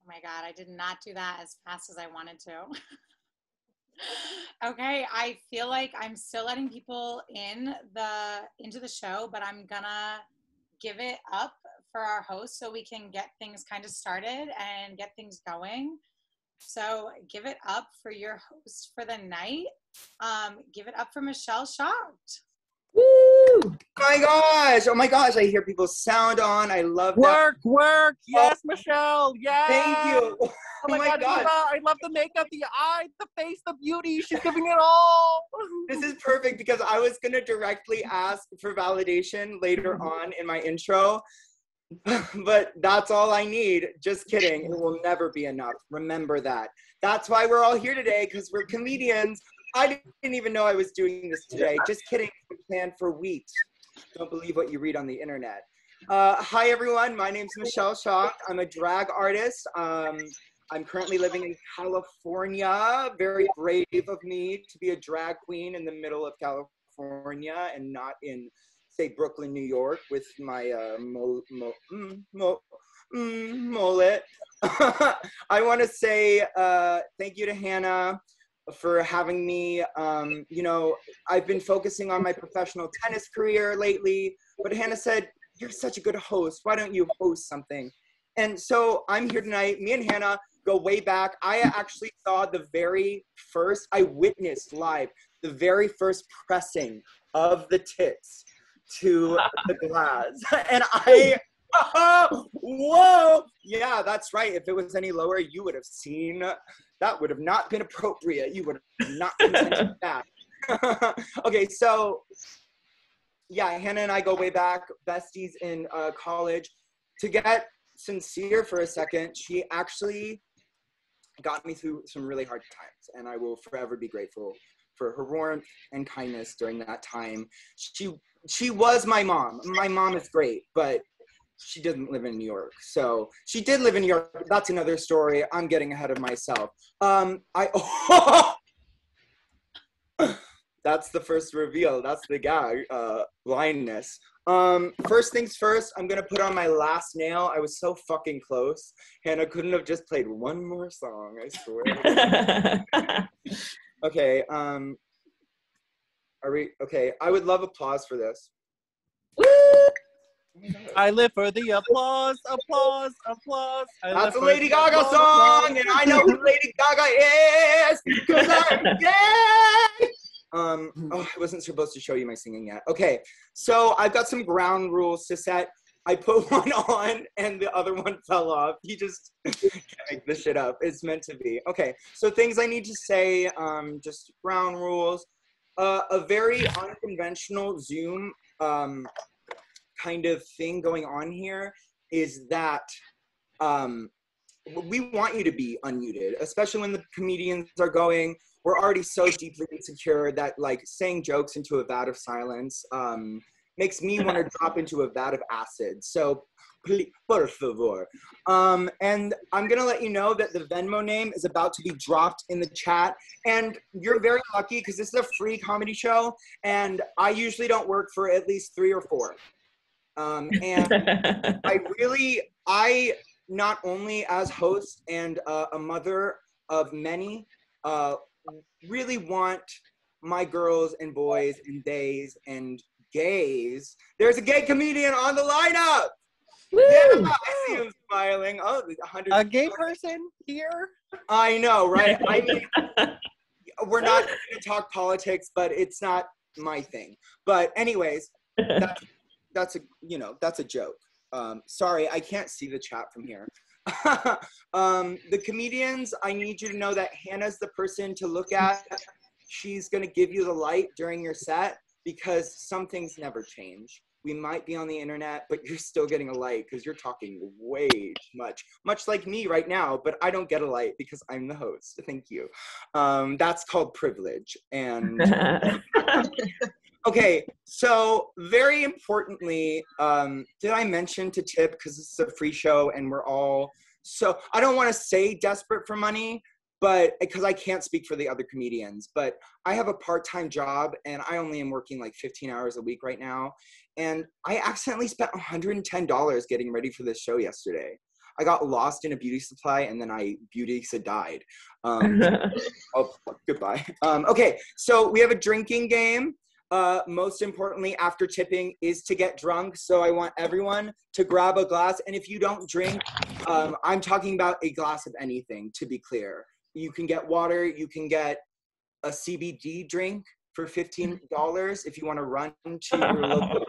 Oh my God, I did not do that as fast as I wanted to. Okay, I feel like I'm still letting people into the show, but I'm gonna give it up for our host so we can get things kind of started and get things going. So give it up for your host for the night. Give it up for Michele Shocked. Woo! Oh my gosh, I hear people's sound on. I love that. Work. Yes, Michele. Yes. Thank you. Oh my God. I love the makeup, the eyes, the face, the beauty. She's giving it all. This is perfect because I was going to directly ask for validation later on in my intro, but that's all I need. Just kidding. It will never be enough. Remember that. That's why we're all here today, because we're comedians. I didn't even know I was doing this today. Just kidding. We planned for weeks. Don't believe what you read on the internet. Hi, everyone. My name's Michele Shocked. I'm a drag artist. I'm currently living in California. Very brave of me to be a drag queen in the middle of California and not in, say, Brooklyn, New York with my mullet. I want to say thank you to Hannah for having me. You know, I've been focusing on my professional tennis career lately, but Hannah said, "You're such a good host. Why don't you host something?" And so I'm here tonight. Me and Hannah go way back. I actually saw I witnessed live the very first pressing of the Tits to the glass. And whoa, yeah, that's right. If it was any lower, you would have seen, that would have not been appropriate. You would have not consented that. Okay, so yeah, Hannah and I go way back, besties in college. To get sincere for a second, she actually got me through some really hard times, and I will forever be grateful for her warmth and kindness during that time. She was my mom. My mom is great, but she didn't live in New York. So she did live in New York. That's another story. I'm getting ahead of myself. That's the first reveal. That's the gag, blindness. First things first, I'm gonna put on my last nail. I was so fucking close. Hannah couldn't have just played one more song, I swear. Okay, okay, I would love applause for this. Woo! I live for the applause. That's a Lady Gaga song, and I know who Lady Gaga is, because I'm gay! I wasn't supposed to show you my singing yet. Okay, so I've got some ground rules to set. I put one on and the other one fell off. You just can't make this shit up. It's meant to be. Okay, so things I need to say, just ground rules. A very unconventional Zoom kind of thing going on here is that we want you to be unmuted, especially when the comedians are going. We're already so deeply insecure that like saying jokes into a vat of silence makes me want to drop into a vat of acid. So, please, por favor. And I'm gonna let you know that the Venmo name is about to be dropped in the chat. And you're very lucky because this is a free comedy show, and I usually don't work for at least 3 or 4. And I not only as host and a mother of many, really want my girls and boys and theys and gays. There's a gay comedian on the lineup. Woo! Yeah, I see him smiling. Oh, 100. A gay person here? I know, right? I mean, we're not going to talk politics, but it's not my thing. But anyways, that's a joke. Sorry, I can't see the chat from here. The comedians, I need you to know that Hannah's the person to look at. She's going to give you the light during your set because some things never change. We might be on the internet, but you're still getting a light because you're talking way too much like me right now, but I don't get a light because I'm the host. Thank you. That's called privilege. And okay, so very importantly, did I mention to tip, because this is a free show and we're all, so I don't want to say desperate for money, but because I can't speak for the other comedians, but I have a part-time job and I only am working like 15 hours a week right now. And I accidentally spent $110 getting ready for this show yesterday. I got lost in a beauty supply and then I beauty died. Oh, goodbye. Okay, so we have a drinking game. Most importantly, after tipping is to get drunk. So I want everyone to grab a glass. And if you don't drink, I'm talking about a glass of anything, to be clear. You can get water, you can get a CBD drink for $15 if you want to run to your local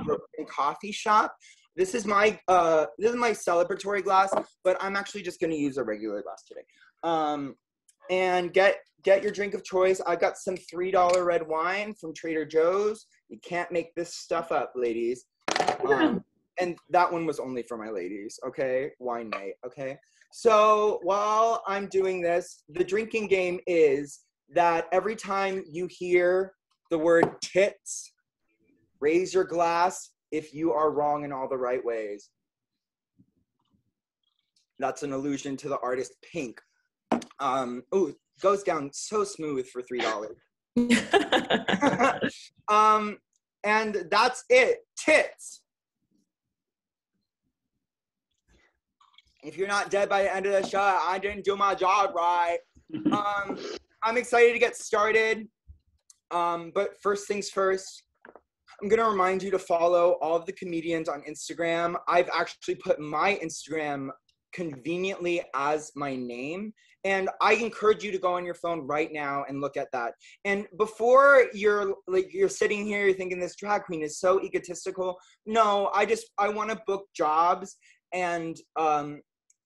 coffee shop. This is my celebratory glass, but I'm actually just going to use a regular glass today. And get your drink of choice. I got some $3 red wine from Trader Joe's. You can't make this stuff up, ladies. And that one was only for my ladies, okay? Wine night, okay? So while I'm doing this, the drinking game is that every time you hear the word tits, raise your glass if you are wrong in all the right ways. That's an allusion to the artist Pink. Oh, goes down so smooth for $3. And that's it. Tits. If you're not dead by the end of the show, I didn't do my job right. I'm excited to get started. But first things first, I'm going to remind you to follow all of the comedians on Instagram. I've actually put my Instagram conveniently as my name. And I encourage you to go on your phone right now and look at that. And before you're sitting here, you're thinking this drag queen is so egotistical. No, I want to book jobs. And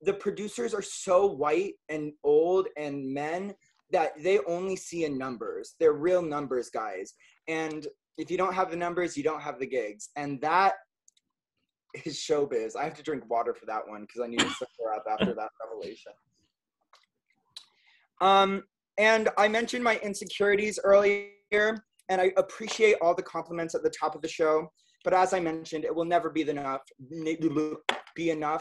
the producers are so white and old and men that they only see in numbers. They're real numbers, guys. And if you don't have the numbers, you don't have the gigs. And that is showbiz. I have to drink water for that one because I need to suffer up after that revelation. And I mentioned my insecurities earlier, and I appreciate all the compliments at the top of the show. But as I mentioned, it will never be enough.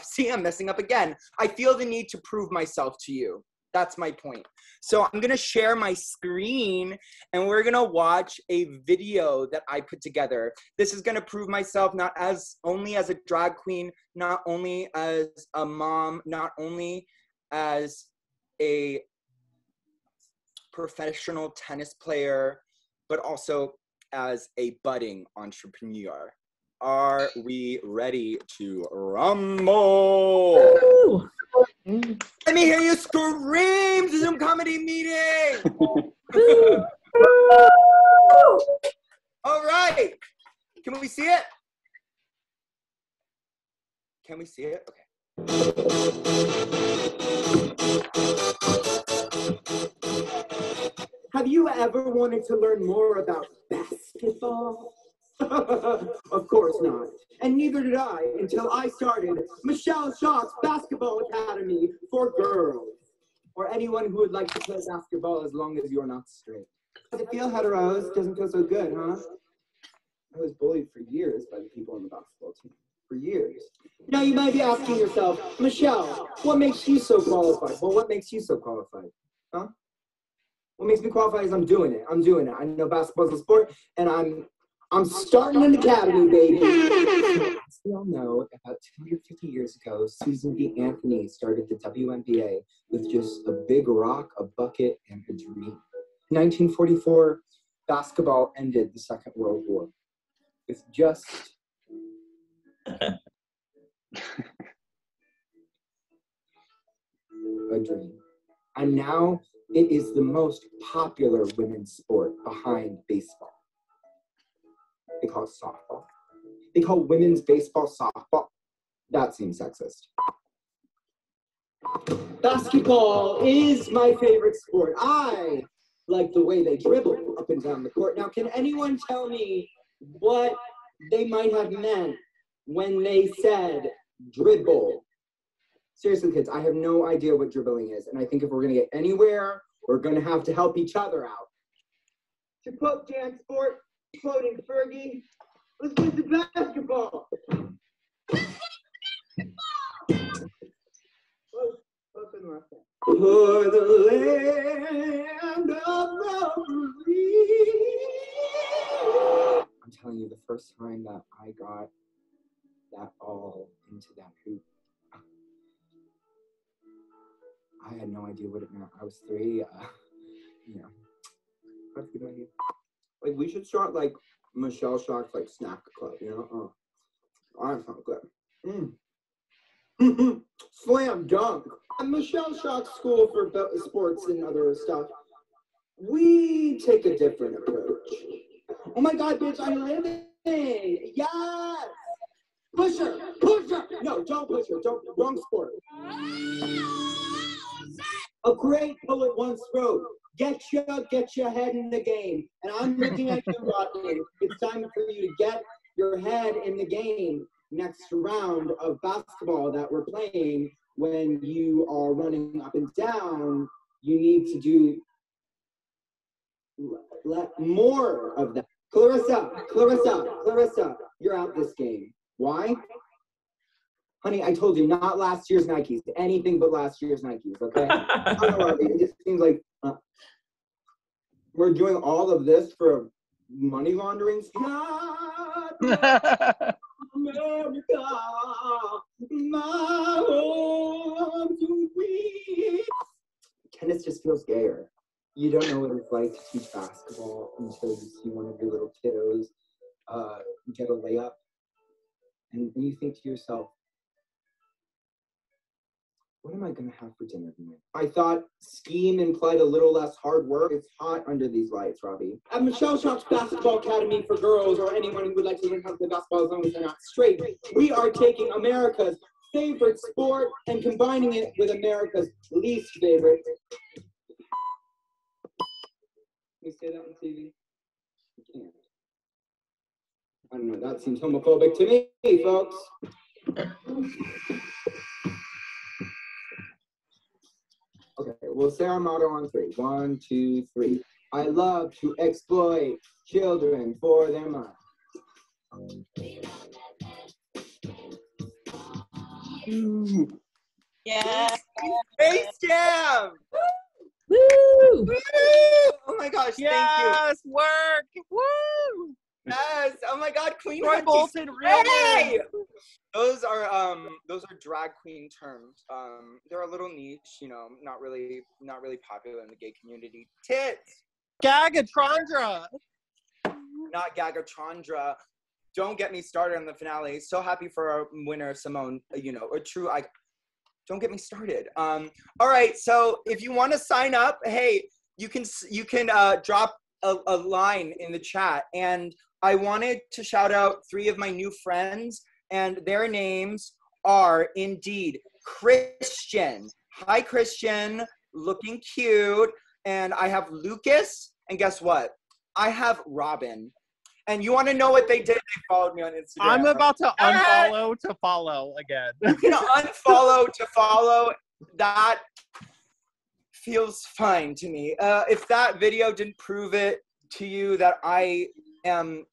See, I'm messing up again. I feel the need to prove myself to you. That's my point. So I'm going to share my screen and we're going to watch a video that I put together. This is going to prove myself not only as a drag queen, not only as a mom, not only as a professional tennis player, but also as a budding entrepreneur. Are we ready to rumble? Ooh. Let me hear you scream, Zoom comedy meeting. All right. Can we see it? Can we see it? Okay. Have you ever wanted to learn more about basketball? Of course not. And neither did I until I started Michele Shocked Basketball Academy for Girls. Or anyone who would like to play basketball as long as you're not straight. Does it feel, heteros? Doesn't feel so good, huh? I was bullied for years by the people on the basketball team. For years. Now you might be asking yourself, Michele, what makes you so qualified? Well, what makes you so qualified? Huh? What makes me qualified is I'm doing it. I'm doing it. I know basketball's a sport, and I'm starting an academy, baby. As we all know, about 250 years ago, Susan B. Anthony started the WNBA with just a big rock, a bucket, and a dream. In 1944, basketball ended the Second World War with just a dream. And now it is the most popular women's sport behind baseball. They call it softball. They call women's baseball softball. That seems sexist. Basketball is my favorite sport. I like the way they dribble up and down the court. Now, can anyone tell me what they might have meant when they said dribble? Seriously, kids, I have no idea what dribbling is. And I think if we're going to get anywhere, we're going to have to help each other out. To quote Jan Sport, quoting Fergie, let's get to basketball. For the land of the free. I'm telling you, the first time that I got that ball into that hoop, I had no idea what it meant. I was 3. You know, that's a good idea. Like, we should start, like, Michele Shocked, like, snack club, you know? Oh, that sounds good. Slam dunk. At Michele Shocked School for Sports and other stuff, we take a different approach. Oh my God, bitch, I'm living. Yes. Push her. No, don't push her. Wrong sport. A great bullet once wrote, get your head in the game. And I'm looking at you, Rodney. It's time for you to get your head in the game. Next round of basketball that we're playing, when you are running up and down, you need to do more of that. Clarissa, you're out this game. Why? Honey, I told you, not last year's Nikes. Anything but last year's Nikes, okay? I don't know, it just seems like we're doing all of this for money laundering. America, my home to be. Tennis just feels gayer. You don't know what it's like to teach basketball until you see one of your little kiddos get a layup. And you think to yourself, what am I going to have for dinner tonight? I thought skiing implied a little less hard work. It's hot under these lights, Robbie. At Michele Shock's Basketball Academy for girls, or anyone who would like to learn how to play basketball as long as they're not straight, we are taking America's favorite sport and combining it with America's least favorite. Can you say that on TV? You can't. I don't know, that seems homophobic to me, folks. Okay, we'll say our motto on 3. 1, 2, 3. I love to exploit children for their money. Yeah. Space Jam! Woo! Woo! Oh my gosh, Yes, thank you. work! Woo! Yes. Oh my God, Queen Troy Hunty. Bolton, really? Hey! Those are drag queen terms. They're a little niche, you know, not really popular in the gay community. Tits. Gagatrondra. Not Gagachandra. Don't get me started on the finale. So happy for our winner, Simone. You know, a true icon. Don't get me started. All right, so if you want to sign up, hey, you can drop a line in the chat. And I wanted to shout out 3 of my new friends, and their names are indeed Christian. Hi, Christian, looking cute. And I have Lucas, and guess what? I have Robin. And you want to know what they did? They followed me on Instagram. I'm about to unfollow to follow again. You can unfollow to follow. That feels fine to me. If that video didn't prove it to you that I am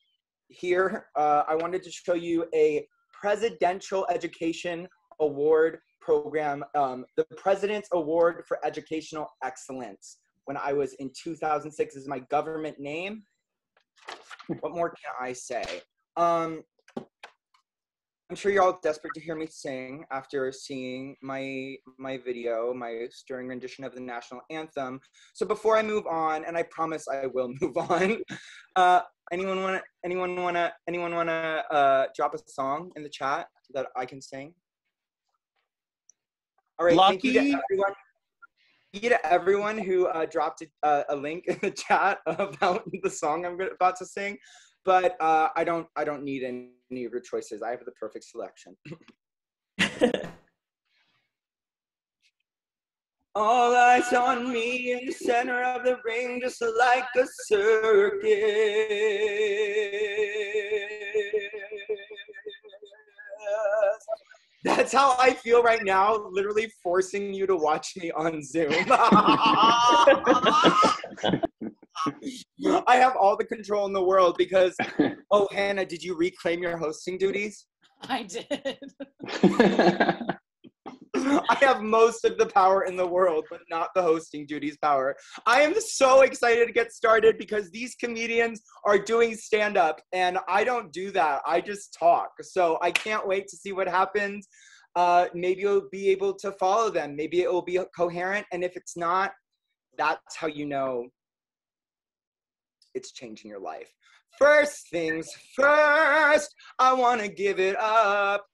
here, I wanted to show you a Presidential Education Award program, the President's Award for Educational Excellence. When I was in 2006, this is my government name. What more can I say? I'm sure you're all desperate to hear me sing after seeing my video, my stirring rendition of the national anthem. So before I move on, and I promise I will move on, anyone wanna drop a song in the chat that I can sing? All right, Lucky. Thank you to everyone who dropped a link in the chat about the song I'm about to sing, but I don't need any of your choices. I have the perfect selection. All eyes on me in the center of the ring, just like a circus. That's how I feel right now, literally forcing you to watch me on Zoom. I have all the control in the world because, oh, Hannah, did you reclaim your hosting duties? I did. I have most of the power in the world, but not the hosting duties power. I am so excited to get started because these comedians are doing stand-up, and I don't do that. I just talk. So I can't wait to see what happens. maybe you'll be able to follow them. Maybe it will be coherent. And if it's not, that's how you know it's changing your life. First things first, I want to give it up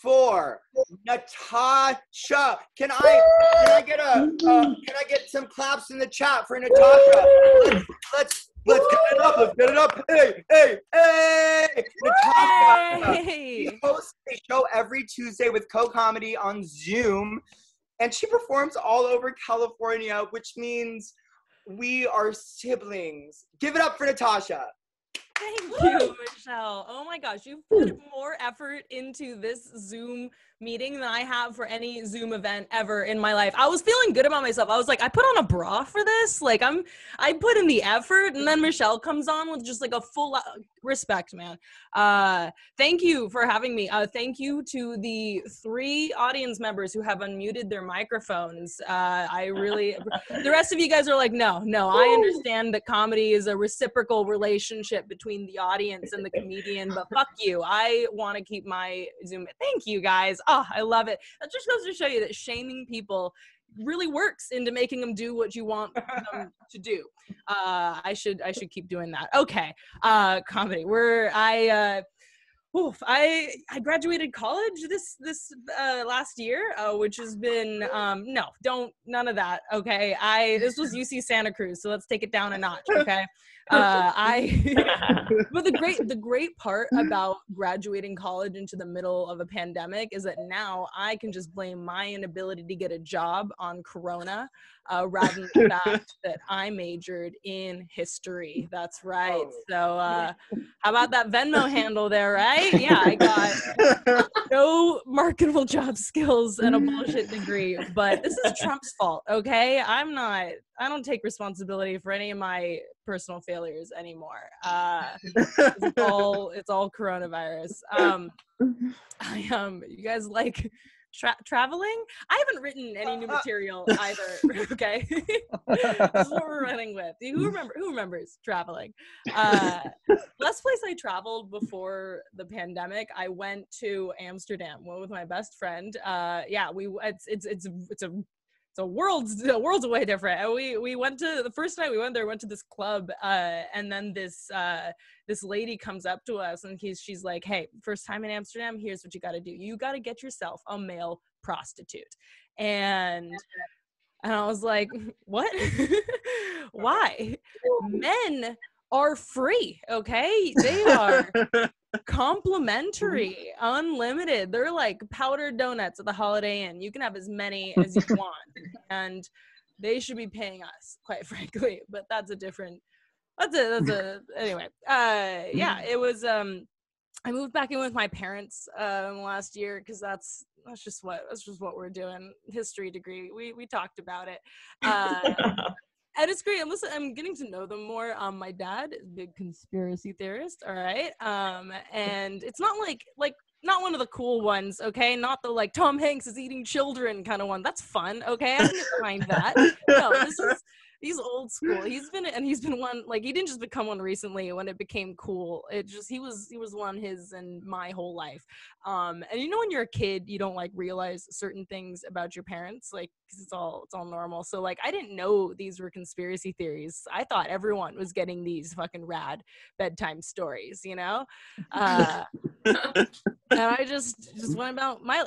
for Natasha. Can I get some claps in the chat for Natasha? Let's get it up. Let's get it up. Hey! Natasha. Hey. She hosts a show every Tuesday with Co-Comedy on Zoom, and she performs all over California, which means we are siblings. Give it up for Natasha. Thank you, Michelle. Oh my gosh, you've put more effort into this Zoom meeting than I have for any Zoom event ever in my life. I was feeling good about myself. I was like, I put on a bra for this. Like I put in the effort, and then Michelle comes on with just like a full respect, man. Thank you for having me. Thank you to the 3 audience members who have unmuted their microphones. The rest of you guys are like, no, I understand that comedy is a reciprocal relationship between the audience and the comedian, but fuck you. I want to keep my Zoom. Thank you guys. Oh, I love it. That just goes to show you that shaming people really works into making them do what you want them to do. I should keep doing that. Okay. Comedy. I graduated college this last year, which has been none of that. Okay. This was UC Santa Cruz, so let's take it down a notch. Okay. But the great part about graduating college into the middle of a pandemic is that now I can just blame my inability to get a job on Corona, rather than the fact that I majored in history. That's right. So how about that Venmo handle there, right? Yeah, I got no marketable job skills and a bullshit degree, but this is Trump's fault, okay? I don't take responsibility for any of my personal failures anymore. It's all coronavirus. You guys like traveling? I haven't written any new material either. Okay. This is what we're running with. Who remembers traveling? Last place I traveled before the pandemic, I went to Amsterdam. Went with my best friend. It's a world's way different. And we went to, the first night we went there, went to this club, and then this lady comes up to us and she's like, hey, first time in Amsterdam, here's what you got to do. You got to get yourself a male prostitute. And I was like, what? Why? Men are free, okay? They are complimentary, unlimited. They're like powdered donuts at the Holiday Inn. You can have as many as you want, and they should be paying us, quite frankly. But that's a anyway. It was. I moved back in with my parents last year because that's just what we're doing. History degree. We talked about it. And it's great. I'm getting to know them more. My dad is a big conspiracy theorist. All right. And it's not like not one of the cool ones. Okay. Not the like Tom Hanks is eating children kind of one. That's fun. Okay. I can find that. No, he's old school. He's been one, like, he didn't just become one recently when it became cool. He was one his and my whole life. And you know, when you're a kid, you don't like realize certain things about your parents, like, cause it's all normal. So like, I didn't know these were conspiracy theories. I thought everyone was getting these fucking rad bedtime stories, you know? And I just went about my,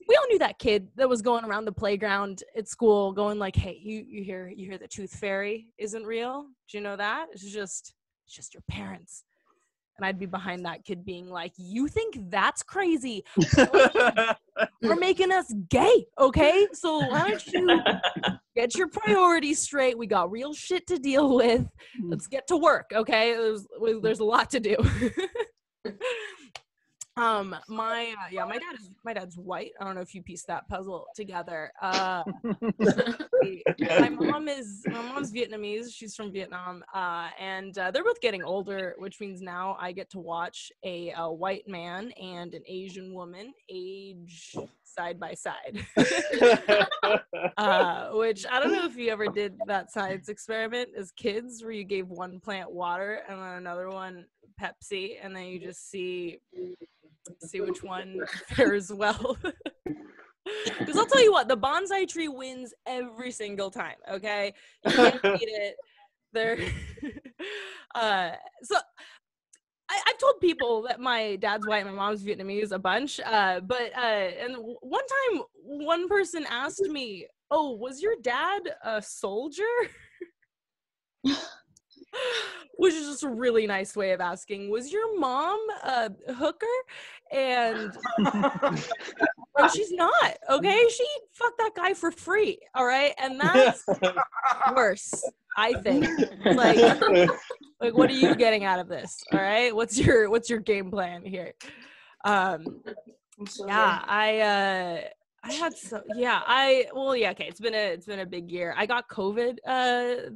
we all knew that kid that was going around the playground at school going like, hey, you hear the tooth fairy isn't real? Do you know that? It's just your parents. And I'd be behind that kid being like, you think that's crazy? We're making us gay, okay? So why don't you get your priorities straight? We got real shit to deal with. Let's get to work, okay? There's a lot to do. My dad's white. I don't know if you pieced that puzzle together. My mom's Vietnamese. She's from Vietnam. And they're both getting older, which means now I get to watch a white man and an Asian woman age side by side. Which I don't know if you ever did that science experiment as kids where you gave one plant water and then another one Pepsi, and then you just see which one fares well. Because I'll tell you what, the bonsai tree wins every single time, okay? You can't beat it. There. So I've told people that my dad's white and my mom's Vietnamese a bunch, and one time one person asked me, "Oh, was your dad a soldier?" Which is just a really nice way of asking, was your mom a hooker? And no, she's not, okay? She fucked that guy for free, all right? And that's worse, I think. Like, what are you getting out of this, all right? What's your game plan here? Okay, it's been a big year. I got COVID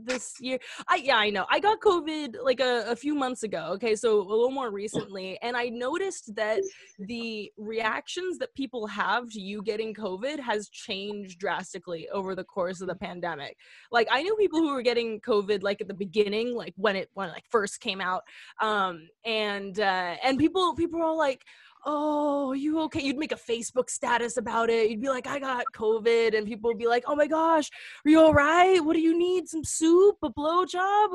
this year. I know. I got COVID like a few months ago, okay? So a little more recently, and I noticed that the reactions that people have to you getting COVID has changed drastically over the course of the pandemic. Like, I knew people who were getting COVID like at the beginning, like when it like first came out. And people were all like, "Oh, are you okay?" You'd make a Facebook status about it. You'd be like, "I got COVID," and people would be like, "Oh my gosh, are you all right? What do you need? Some soup? A blowjob?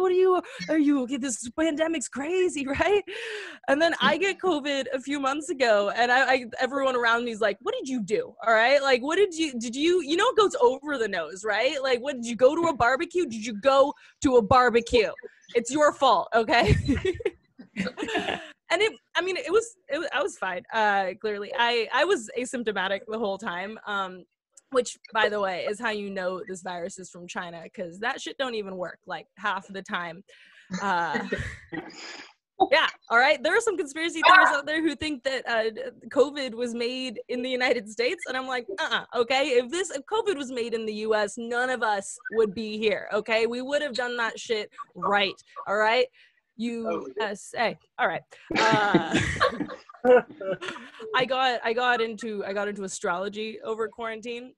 Are you okay? This pandemic's crazy, right?" And then I get COVID a few months ago, and everyone around me is like, "What did you do? All right, like, what did you it goes over the nose, right? Like, what did you go to a barbecue? Did you go to a barbecue? It's your fault, okay?" And I was fine. Clearly, I was asymptomatic the whole time. Which, by the way, is how you know this virus is from China, because that shit don't even work like half the time. Yeah, all right. There are some conspiracy theorists out there who think that COVID was made in the United States, and I'm like, okay. If COVID was made in the U.S., none of us would be here. Okay, we would have done that shit right. All right. USA. All right. I got into astrology over quarantine,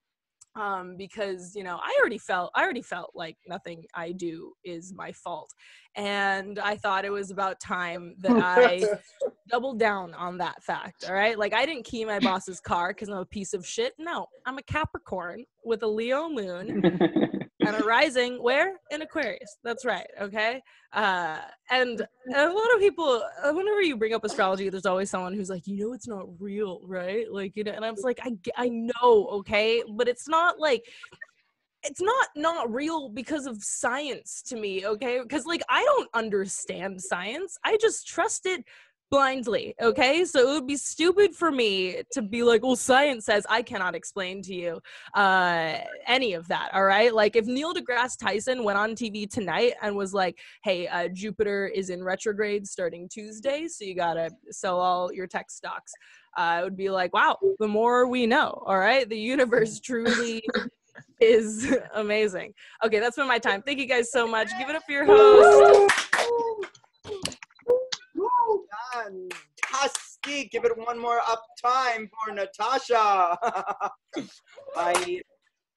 because I already felt like nothing I do is my fault, and I thought it was about time that I doubled down on that fact. All right, like, I didn't key my boss's car because I'm a piece of shit. No, I'm a Capricorn with a Leo moon and a rising where? In Aquarius. That's right. Okay. And a lot of people, whenever you bring up astrology, there's always someone who's like, it's not real, right? Like, and I was like, I know, okay, but it's not like, it's not real because of science to me, okay? Because, like, I don't understand science. I just trust it blindly, okay? So it would be stupid for me to be like, well, science says. I cannot explain to you any of that, all right? Like, if Neil deGrasse Tyson went on TV tonight and was like, hey, Jupiter is in retrograde starting Tuesday, so you gotta sell all your tech stocks, I would be like, wow, the more we know, all right? The universe truly is amazing. Okay, that's been my time. Thank you guys so much. Give it up for your host. Fantastic. Give it one more up time for Natasha.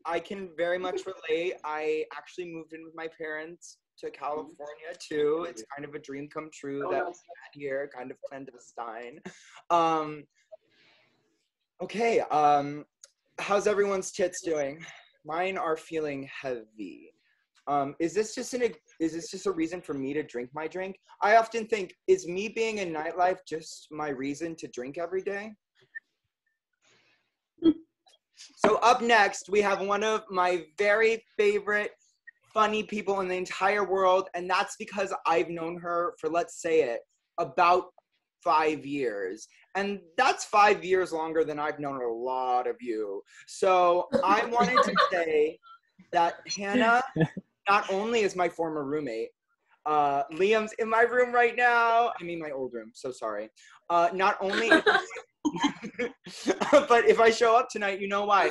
I can very much relate. I actually moved in with my parents to California too. It's kind of a dream come true that we had here, kind of clandestine. Okay, how's everyone's tits doing? Mine are feeling heavy. Is this just a reason for me to drink my drink? I often think, is me being in nightlife just my reason to drink every day? So up next, we have one of my very favorite funny people in the entire world, and that's because I've known her for, let's say it, about 5 years. And that's 5 years longer than I've known a lot of you. So I wanted to say that Hannah not only is my former roommate, Liam's in my room right now. I mean, my old room, so sorry. Not only, but if I show up tonight, you know why.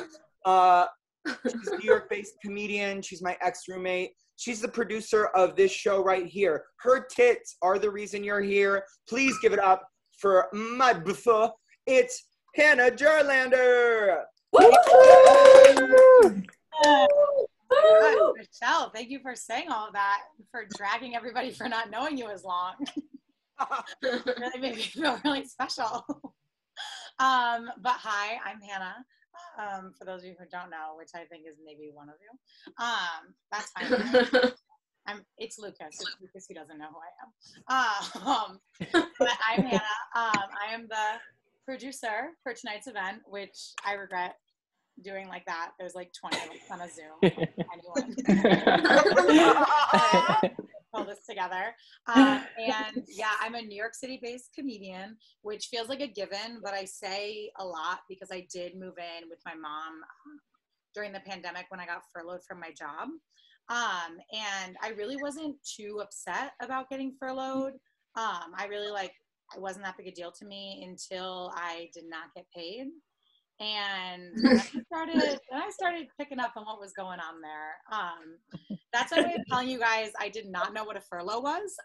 She's a New York-based comedian. She's my ex-roommate. She's the producer of this show right here. Her tits are the reason you're here. Please give it up for my buffa. It's Hannah Jarlander. Good. Michelle, thank you for saying all of that, for dragging everybody for not knowing you as long. Really made me feel really special. But hi, I'm Hannah. For those of you who don't know, which I think is maybe one of you. That's fine. It's Lucas. It's Lucas who doesn't know who I am. But I'm Hannah. I am the producer for tonight's event, which I regret doing like that. There's like 20 of us on a Zoom. Pull this together. And yeah, I'm a New York City based comedian, which feels like a given, but I say a lot because I did move in with my mom during the pandemic when I got furloughed from my job. And I really wasn't too upset about getting furloughed. It wasn't that big a deal to me until I did not get paid. And I started picking up on what was going on there. That's my way of telling you guys I did not know what a furlough was,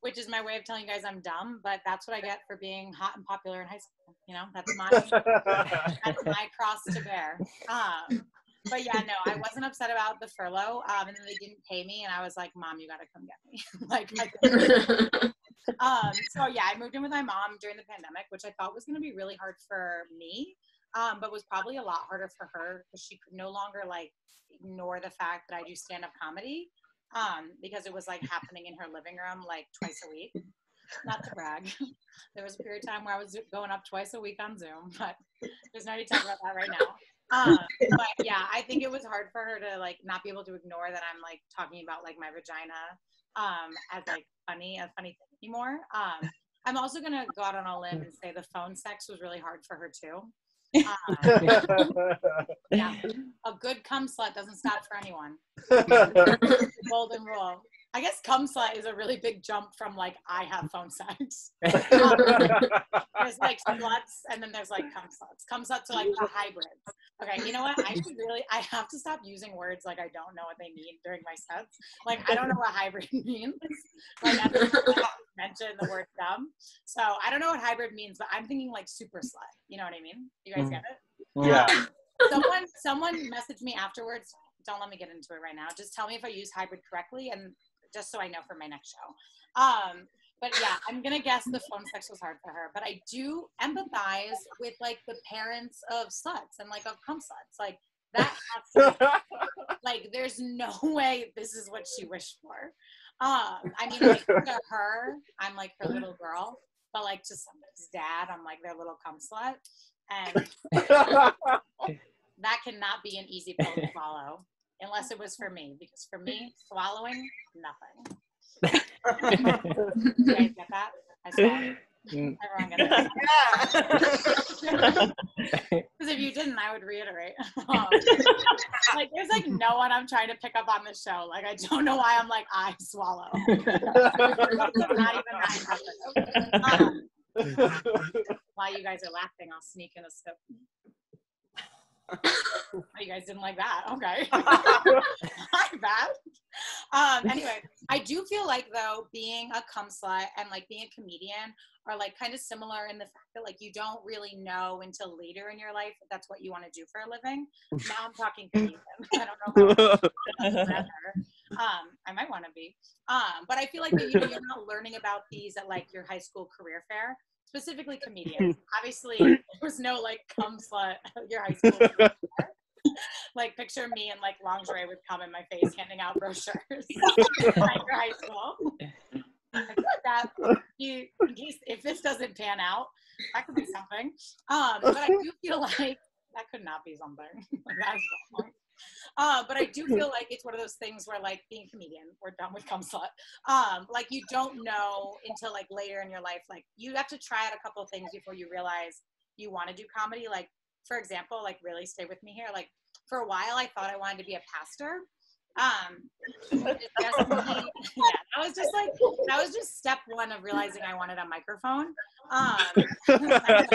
which is my way of telling you guys I'm dumb, but that's what I get for being hot and popular in high school. You know, that's my cross to bear. But yeah, no, I wasn't upset about the furlough. And then they didn't pay me, and I was like, Mom, you got to come get me. So yeah, I moved in with my mom during the pandemic, which I thought was going to be really hard for me, but was probably a lot harder for her because she could no longer like ignore the fact that I do stand-up comedy, because it was like happening in her living room like twice a week. Not to brag. There was a period of time where I was going up twice a week on Zoom, but there's no need to talk about that right now. But yeah, I think it was hard for her to like not be able to ignore that I'm like talking about like my vagina as like a funny thing anymore. I'm also gonna go out on a limb and say the phone sex was really hard for her too. Yeah, a good cum slut doesn't stop for anyone. Golden rule. I guess cum slut is a really big jump from like I have phone sex. There's like sluts and then there's like cum sluts. Cum sluts are like the hybrids. Okay, you know what? I have to stop using words like I don't know what they mean during my sets. Like I don't know what hybrid means. Like I mentioned the word dumb. So I don't know what hybrid means, but I'm thinking like super slut. You know what I mean? You guys get it? Yeah. Someone messaged me afterwards. Don't let me get into it right now. Just tell me if I use hybrid correctly, and just so I know for my next show. But yeah, I'm gonna guess the phone sex was hard for her. But I do empathize with like the parents of sluts and like of cum sluts. Like that has to be, like there's no way this is what she wished for. I mean, like to her, I'm like her little girl, but like to somebody's dad, I'm like their little cum slut. And that cannot be an easy pill to swallow. Unless it was for me, because for me, swallowing, nothing. You guys get that? I swallowed. Everyone get that? Because if you didn't, I would reiterate. Like, there's like no one I'm trying to pick up on this show. Like, I don't know why I'm like, I swallow. Not even that. While you guys are laughing, I'll sneak in a sip. Oh, you guys didn't like that. Okay. My bad. Anyway, I do feel like though being a cum slut and like being a comedian are like kind of similar in the fact that like you don't really know until later in your life if that's what you want to do for a living. Now I'm talking comedian. I don't know if I might want to be. But I feel like that, you're not learning about these at like your high school career fair. Specifically comedians. Obviously, there was no like cum slut at your high school. Like picture me in like lingerie with cum in my face, handing out brochures at your high school. I feel like that, in case if this doesn't pan out, that could be something. But I do feel like that could not be something. That's wrong. But I do feel like it's one of those things where like being a comedian, we're done with cum slut. Like you don't know until like later in your life, like you have to try out a couple of things before you realize you want to do comedy. Like for example, like really stay with me here. Like for a while I thought I wanted to be a pastor. That was just step one of realizing I wanted a microphone. But I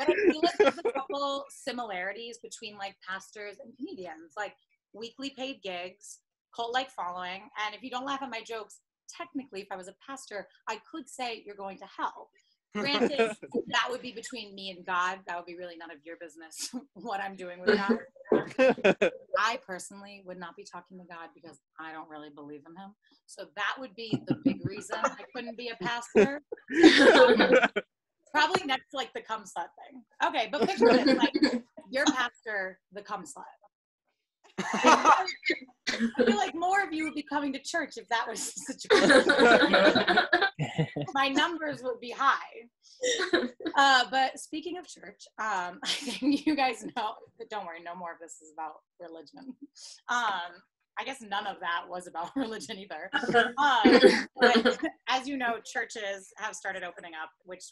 feel like there's a couple similarities between like pastors and comedians, like weekly paid gigs, cult-like following, and if you don't laugh at my jokes, technically if I was a pastor, I could say you're going to hell. Granted, that would be between me and God. That would be really none of your business what I'm doing with God. I personally would not be talking to God because I don't really believe in him. So that would be the big reason I couldn't be a pastor. Probably next to like the cum slut thing. Okay, but picture this, like your pastor, the cum slut. I feel like more of you would be coming to church if that was the situation. My numbers would be high. But speaking of church, I think you guys know, don't worry, no more of this is about religion. I guess none of that was about religion either. But as you know, churches have started opening up, which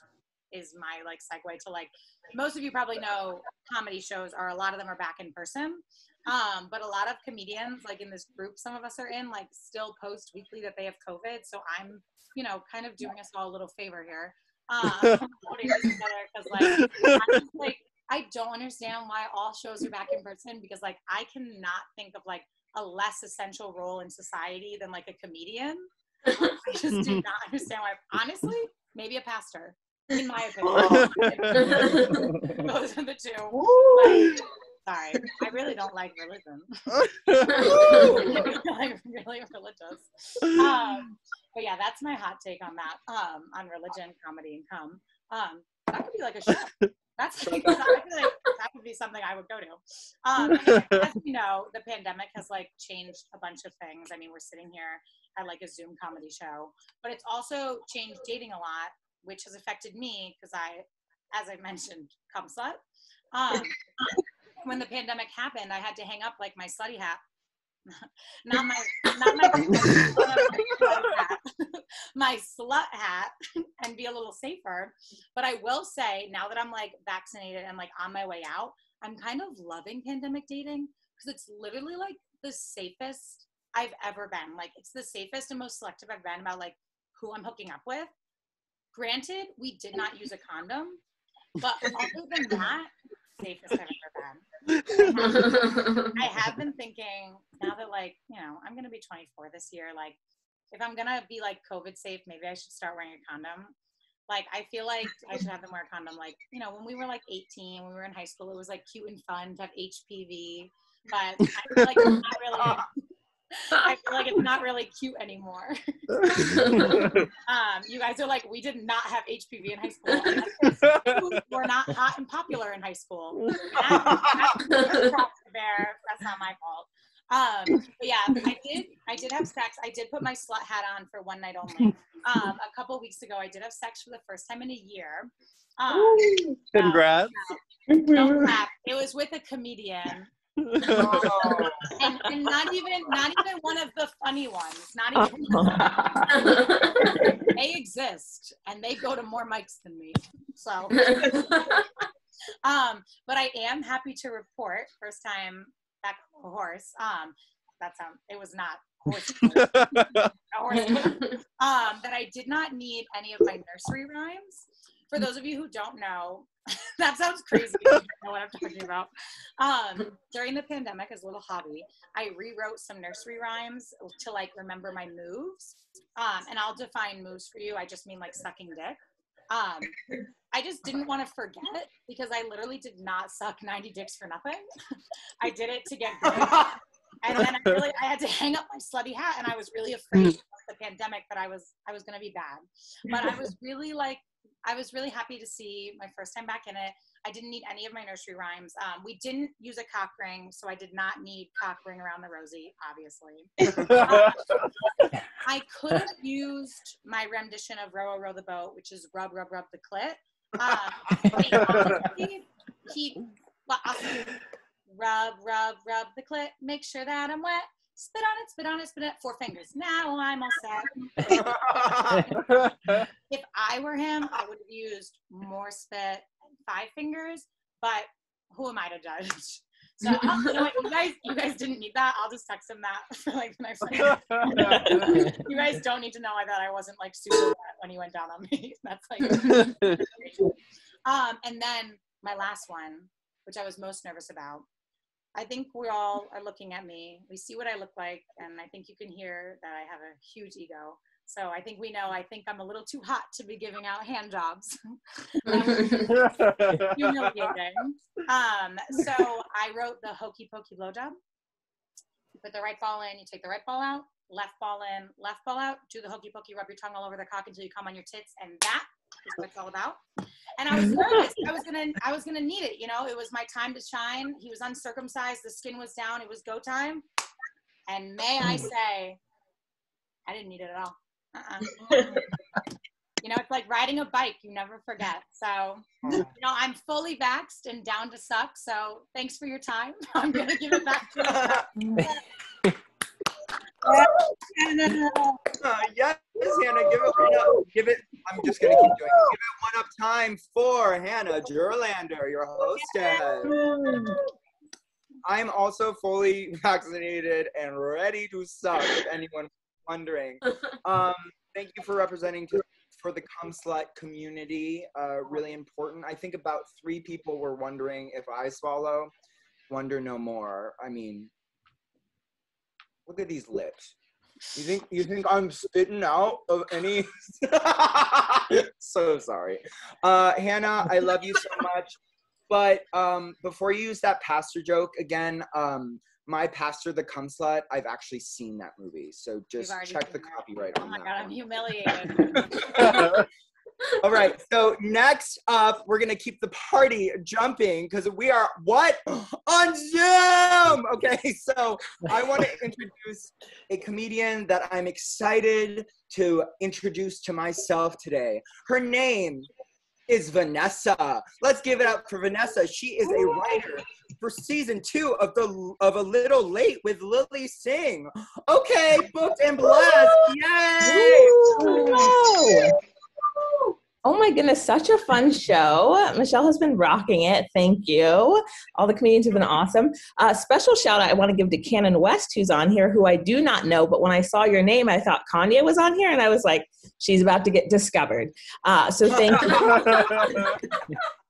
is my like segue to like, most of you probably know comedy shows are, a lot of them are back in person. But a lot of comedians, like in this group some of us are in, like still post weekly that they have COVID. So I'm, you know, kind of doing us all a little favor here. Putting this together because like I don't understand why all shows are back in person, because like I cannot think of like a less essential role in society than like a comedian. I just do not understand why. Honestly, maybe a pastor, in my opinion. Those are the two. But, sorry, I really don't like religion. I'm really religious. But yeah, that's my hot take on that. On religion, comedy, and cum. That could be like a show. That's like, I feel like that would be something I would go to. As you know, the pandemic has like changed a bunch of things. I mean, we're sitting here at like a Zoom comedy show, but it's also changed dating a lot, which has affected me because as I mentioned, cum slut. When the pandemic happened, I had to hang up like my slutty hat. not my hat, my slut hat, and be a little safer. But I will say, now that I'm like vaccinated and like on my way out, I'm kind of loving pandemic dating because it's literally like the safest I've ever been. Like it's the safest and most selective I've been about like who I'm hooking up with. Granted, we did not use a condom, but other than that, safest I've ever been. I have been thinking now that like, you know, I'm going to be 24 this year. Like if I'm going to be like COVID safe, maybe I should start wearing a condom. Like, I feel like I should have them wear a condom. Like, you know, when we were like 18, when we were in high school, it was like cute and fun to have HPV, but I feel like it's not really, I feel like it's not really cute anymore. You guys are like, we did not have HPV in high school. We're not hot and popular in high school. That's not my fault. But yeah, I did have sex. I did put my slut hat on for one night only. A couple weeks ago, I did have sex for the first time in a year. Congrats. Don't clap. It was with a comedian. Oh. and not even one of the funny ones. Not even. They exist, and they go to more mics than me. So, but I am happy to report, first time back on a horse. It was not horse. A horse. That I did not need any of my nursery rhymes. For those of you who don't know, that sounds crazy. You don't know what I'm talking about. During the pandemic, as a little hobby, I rewrote some nursery rhymes to like remember my moves. And I'll define moves for you. I just mean like sucking dick. I just didn't want to forget because I literally did not suck 90 dicks for nothing. I did it to get good. And then I had to hang up my slutty hat, and I was really afraid of the pandemic that I was going to be bad. But I was really happy to see my first time back in it. I didn't need any of my nursery rhymes. We didn't use a cock ring, so I did not need cock ring around the rosy, obviously. I could have used my rendition of row, row the boat, which is rub, rub, rub the clit. Rub, rub, rub the clit, make sure that I'm wet. Spit on it, spit on it, spit it. 4 fingers. Now I'm all set. If I were him, I would have used more spit and 5 fingers, but who am I to judge? So you know what, you guys didn't need that. I'll just text him that for like the next time. You guys don't need to know that I wasn't like super wet when he went down on me. That's like and then my last one, which I was most nervous about. I think we all are looking at me. We see what I look like, and I think you can hear that I have a huge ego. So I think we know, I think I'm a little too hot to be giving out hand jobs. Humiliating. So I wrote the hokey pokey blowjob. You put the right ball in, you take the right ball out, left ball in, left ball out, do the hokey pokey, rub your tongue all over the cock until you come on your tits, and that is what it's all about. And I was nervous. I was gonna need it. You know, it was my time to shine. He was uncircumcised. The skin was down. It was go time. And may I say, I didn't need it at all. You know, it's like riding a bike. You never forget. So, you know, I'm fully vaxxed and down to suck. So thanks for your time. I'm going to give it back to you. Yes, Hannah, give it one up. Give it, I'm just going to keep doing it. Give it one up time for Hannah Gerlander, your hostess. I'm also fully vaccinated and ready to suck, if anyone's wondering. Thank you for representing for the cum slut community. Really important. I think about 3 people were wondering if I swallow. Wonder no more. I mean, look at these lips. You think I'm spitting out of any? So sorry. Hannah, I love you so much. But before you use that pastor joke again, My Pastor the Cum Slut, I've actually seen that movie. So just check the copyright on that. Oh my God, I'm humiliated. All right, so next up, we're going to keep the party jumping because we are, on Zoom! Okay, so I want to introduce a comedian that I'm excited to introduce to myself today. Her name is Vanessa. Let's give it up for Vanessa. She is a writer for season 2 of A Little Late with Lily Singh. Okay, booked and blessed. Yay! Oh my goodness, such a fun show. Michelle has been rocking it. Thank you. All the comedians have been awesome. Special shout out I want to give to Cannon West, who's on here, who I do not know, but when I saw your name, I thought Kanye was on here, and I was like, she's about to get discovered. So thank you.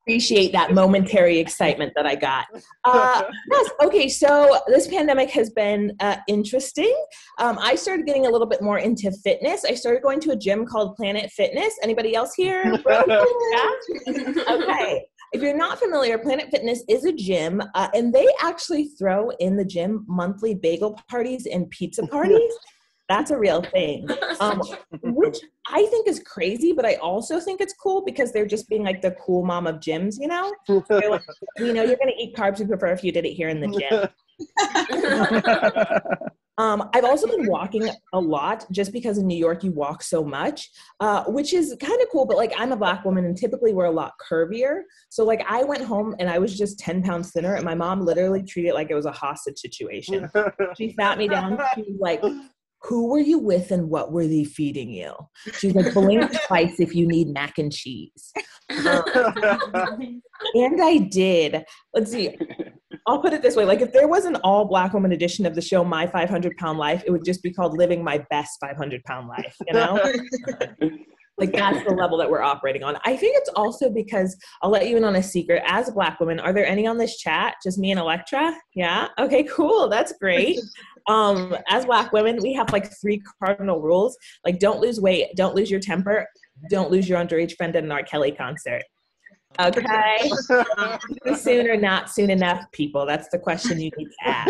Appreciate that momentary excitement that I got. Yes, okay, so this pandemic has been interesting. I started getting a little bit more into fitness. I started going to a gym called Planet Fitness. Anybody else here? Yeah? Okay. If you're not familiar, Planet Fitness is a gym, and they actually throw in the gym monthly bagel parties and pizza parties. That's a real thing, which I think is crazy, but I also think it's cool because they're just being like the cool mom of gyms, you know? They're like, we know you're going to eat carbs. We prefer if you did it here in the gym. I've also been walking a lot just because in New York you walk so much, which is kind of cool, but like I'm a Black woman and typically we're a lot curvier. So like I went home and I was just 10 pounds thinner and my mom literally treated it like it was a hostage situation. She sat me down. She was like, who were you with and what were they feeding you? She's like, blink twice if you need mac and cheese. And I did. Let's see. I'll put it this way. Like if there was an all Black woman edition of the show, My 500-Pound Life, it would just be called Living My Best 500-Pound Life, you know? Like that's the level that we're operating on. I think it's also because I'll let you in on a secret. As a Black woman, are there any on this chat? Just me and Electra? Yeah? Okay, cool. That's great. As Black women, we have like 3 cardinal rules. Like don't lose weight, don't lose your temper, don't lose your underage friend at an R. Kelly concert. Okay. Too soon or not soon enough, people? That's the question you need to ask.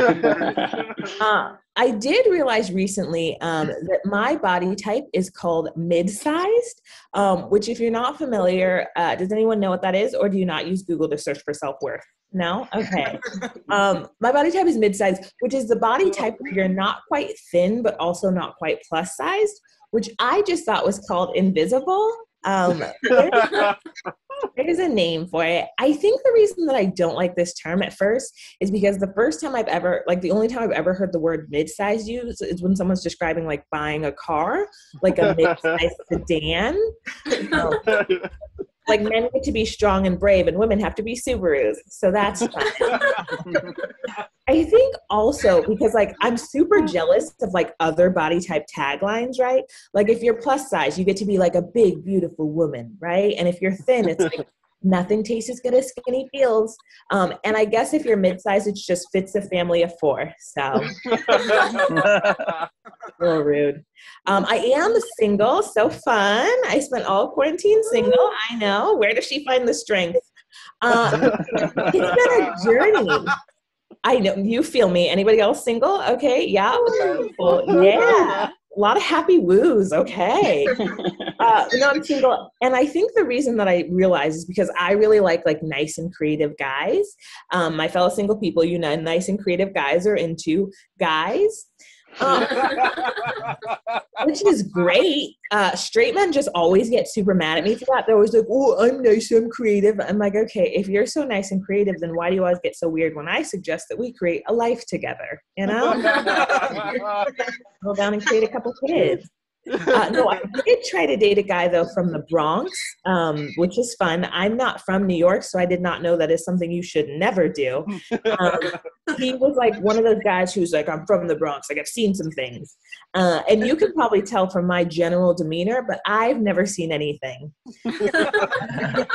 I did realize recently that my body type is called mid-sized, which if you're not familiar, does anyone know what that is? Or do you not use Google to search for self-worth? No? Okay. My body type is mid-sized, which is the body type where you're not quite thin, but also not quite plus-sized, which I just thought was called invisible. There's a name for it. I think the reason that I don't like this term at first is because the only time I've ever heard the word mid-size used is when someone's describing like buying a car, like a mid-size sedan. Like men get to be strong and brave and women have to be Subarus. So that's fun. I think also because like I'm super jealous of like other body type taglines, right? Like if you're plus size, you get to be like a big, beautiful woman, right? And if you're thin, it's like nothing tastes as good as skinny feels. And I guess if you're mid-size, it just fits a family of 4. So a little rude. I am single, so fun. I spent all quarantine single. I know. Where does she find the strength? It's been a journey. I know. You feel me. Anybody else single? Okay. Yeah. Cool. Yeah. A lot of happy woos. Okay. No, I'm single. And I think the reason that I realize is because I really like nice and creative guys. My fellow single people, nice and creative guys are into guys. Which is great. Straight men just always get super mad at me for that. They're always like, oh, I'm nice, I'm creative. I'm like, okay, if you're so nice and creative, then why do you always get so weird when I suggest that we create a life together? Go down and create a couple kids. No, I did try to date a guy though from the Bronx, which is fun. I'm not from New York, so I did not know that is something you should never do. He was like one of those guys who's like, I'm from the Bronx, like I've seen some things. And you can probably tell from my general demeanor, but I've never seen anything. I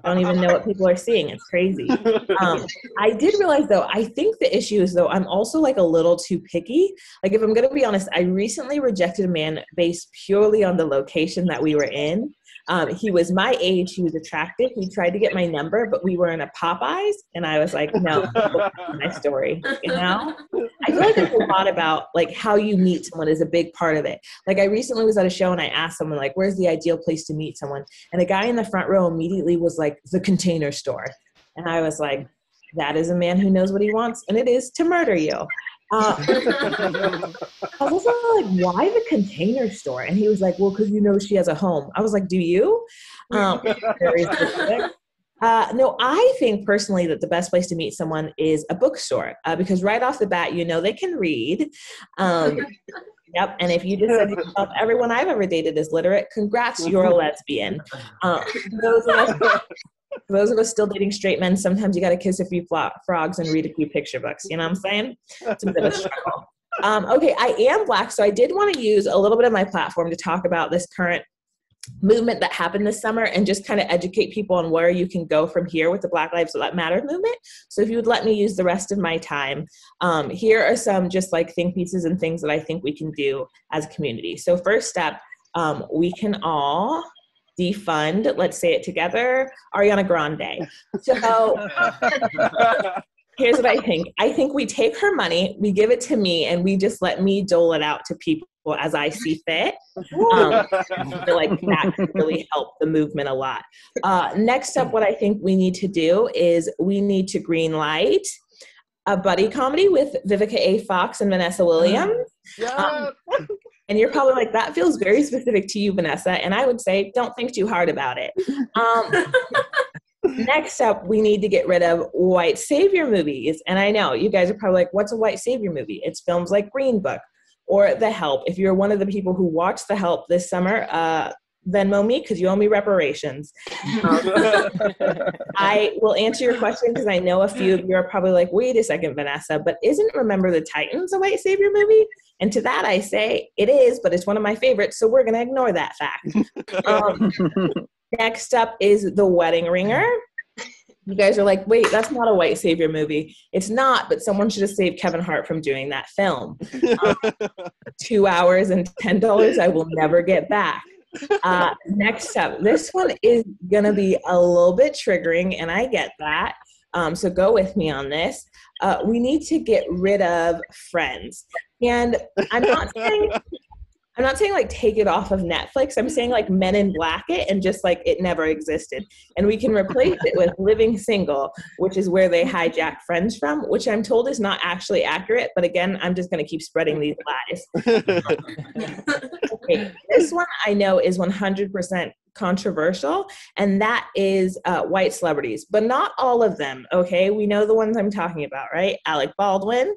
don't even know what people are seeing. It's crazy. I did realize though, I think the issue is though, I'm also like a little too picky. Like if I'm going to be honest, I recently rejected a man based purely on the location that we were in. He was my age. He was attractive. He tried to get my number, but we were in a Popeyes. And I was like, no, my story, I feel like it's a lot about like how you meet someone is a big part of it. Like I recently was at a show and I asked someone like, where's the ideal place to meet someone? And the guy in the front row immediately was like, the Container Store. And I was like, that is a man who knows what he wants, and it is to murder you. I was also like, why the Container Store? And he was like, well, because she has a home. I was like, do you? Very specific. No, I think personally that the best place to meet someone is a bookstore because right off the bat, they can read. Yep. And if you just said to yourself, everyone I've ever dated is literate, congrats, you're a lesbian. For those of us still dating straight men, sometimes you got to kiss a few frogs and read a few picture books. You know what I'm saying? It's a bit of a struggle. Okay, I am Black, so I did want to use a little bit of my platform to talk about this current movement that happened this summer and just kind of educate people on where you can go from here with the Black Lives Matter movement. So if you would let me use the rest of my time, here are some just like think pieces and things that I think we can do as a community. So first step, we can all defund, let's say it together, Ariana Grande. So here's what I think. I think we take her money, we give it to me, and we just let me dole it out to people as I see fit. I feel like that could really help the movement a lot. Next up, what I think we need to do is we need to green light a buddy comedy with Vivica A. Fox and Vanessa Williams. And you're probably like, that feels very specific to you, Vanessa. And I would say, don't think too hard about it. Next up, we need to get rid of white savior movies. And I know you guys are probably like, what's a white savior movie? It's films like Green Book or The Help. If you're one of the people who watched The Help this summer, Venmo me because you owe me reparations. I will answer your question because I know a few of you are probably like, wait a second, Vanessa, but isn't Remember the Titans a white savior movie? And to that I say it is, but it's one of my favorites, so we're going to ignore that fact. Next up is The Wedding Ringer. You guys are like, wait, that's not a white savior movie. It's not, but someone should have saved Kevin Hart from doing that film. 2 hours and $10 I will never get back. Next up, this one is going to be a little bit triggering, and I get that. So go with me on this. We need to get rid of Friends. And I'm not saying like take it off of Netflix. I'm saying like Men in Black it and just like it never existed. And we can replace it with Living Single, which is where they hijack Friends from, which I'm told is not actually accurate. But again, I'm just going to keep spreading these lies. Okay, this one I know is 100% controversial, and that is white celebrities, but not all of them, okay? We know the ones I'm talking about, right? Alec Baldwin,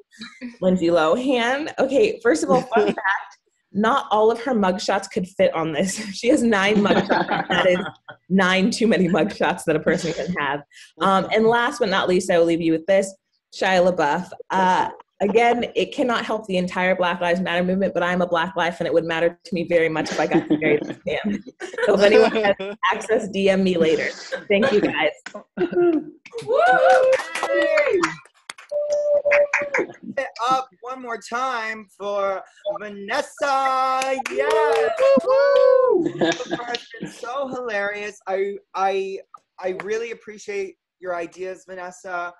Lindsay Lohan. Okay, first of all, fun fact, not all of her mugshots could fit on this. She has 9 mugshots. That is 9 too many mugshots that a person can have. And last but not least, I will leave you with this, Shia LaBeouf. Again, it cannot help the entire Black Lives Matter movement, but I'm a Black life and it would matter to me very much if I got to marry this man. So if anyone has access, DM me later. Thank you, guys. It up one more time for Vanessa. Yes. It's been so hilarious. I really appreciate your ideas, Vanessa.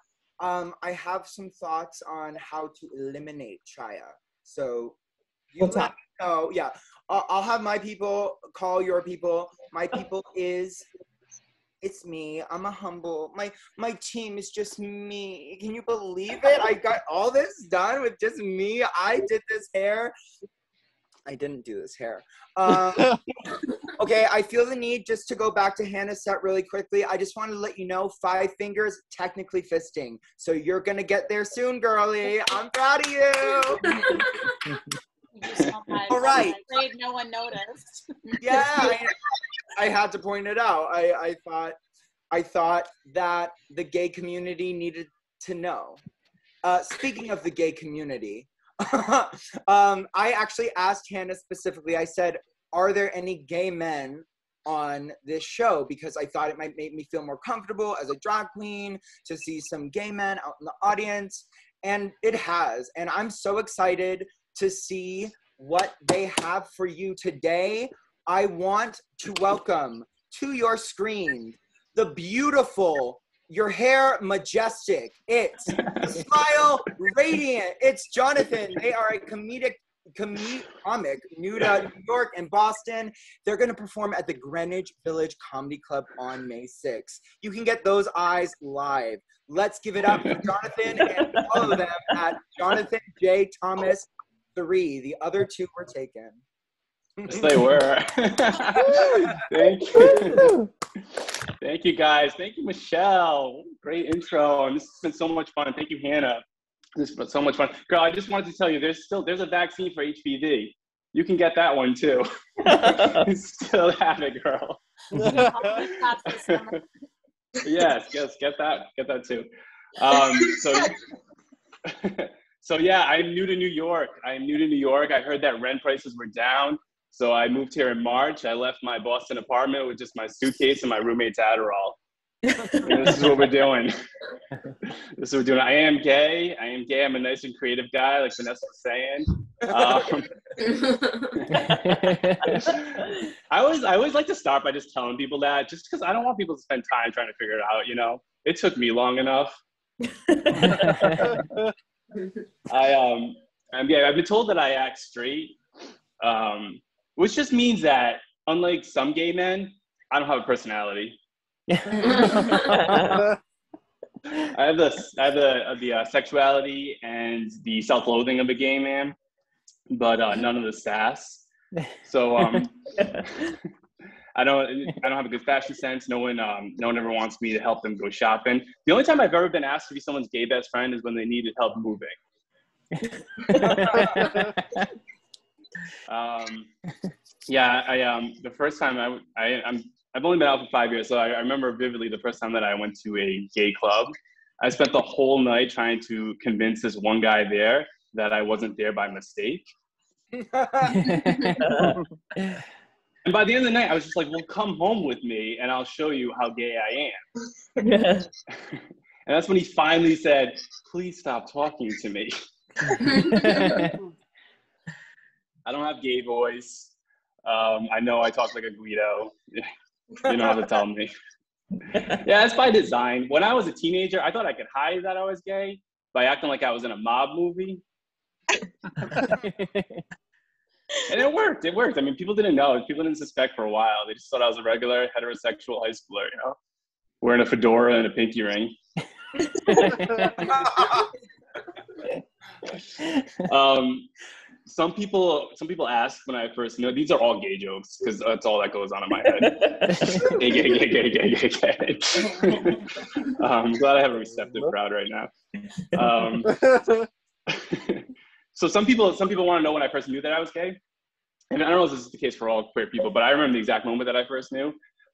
I have some thoughts on how to eliminate Chaya. So You let me know. Yeah. I'll have my people call your people. My people it's me. I'm a humble. My team is just me. Can you believe it? I got all this done with just me. I did this hair. I didn't do this hair. Okay, I feel the need just to go back to Hannah's set really quickly. I just wanted to let you know 5 fingers, technically fisting. So you're going to get there soon, girlie. I'm proud of you. Thank you so much. All right. I'm afraid no one noticed. Yeah, I had to point it out. I thought that the gay community needed to know. Speaking of the gay community, I actually asked Hannah specifically, I said, are there any gay men on this show? Because I thought it might make me feel more comfortable as a drag queen to see some gay men out in the audience. And it has. And I'm so excited to see what they have for you today. I want to welcome to your screen the beautiful, your hair majestic, it's the smile radiant, it's Jonathan. They are a comic new to New York and Boston. They're going to perform at the Greenwich Village Comedy Club on May 6th. You can get those eyes live. Let's give it up for Jonathan and follow them at Jonathan J. Thomas 3. The other 2 were taken. Yes, they were. Thank you. Thank you, guys. Thank you, Michelle. Great intro. And this has been so much fun. Thank you, Hannah. This has been so much fun. Girl, I just wanted to tell you, there's a vaccine for HPV. You can get that one, too. Still have it, girl. Yes, get that too. So yeah, I'm new to New York. I heard that rent prices were down. So I moved here in March. I left my Boston apartment with just my suitcase and my roommate's Adderall. And this is what we're doing. I am gay. I'm a nice and creative guy, like Vanessa was saying. I always like to start by just telling people that, just because I don't want people to spend time trying to figure it out, you know? It took me long enough. I'm gay. I've been told that I act straight, which just means that, unlike some gay men, I don't have a personality. I have the sexuality and the self-loathing of a gay man, but none of the sass. So I don't have a good fashion sense. No one ever wants me to help them go shopping. The only time I've ever been asked to be someone's gay best friend is when they needed help moving. The first time I've only been out for 5 years, so I remember vividly the first time that I went to a gay club. I spent the whole night trying to convince this one guy there that I wasn't there by mistake. And by the end of the night, I was just like, well, come home with me and I'll show you how gay I am. And that's when he finally said, please stop talking to me. I don't have gay voice. I know I talk like a Guido. You don't have to tell me. Yeah, it's by design. When I was a teenager, I thought I could hide that I was gay by acting like I was in a mob movie. And it worked. I mean, people didn't know. People didn't suspect for a while. They just thought I was a regular heterosexual high schooler, you know, wearing a fedora and a pinky ring. Some people ask when I first knew, these are all gay jokes because that's all that goes on in my head. Gay. I'm glad I have a receptive crowd right now. So some people want to know when I first knew that I was gay. And I don't know if this is the case for all queer people, but I remember the exact moment that I first knew.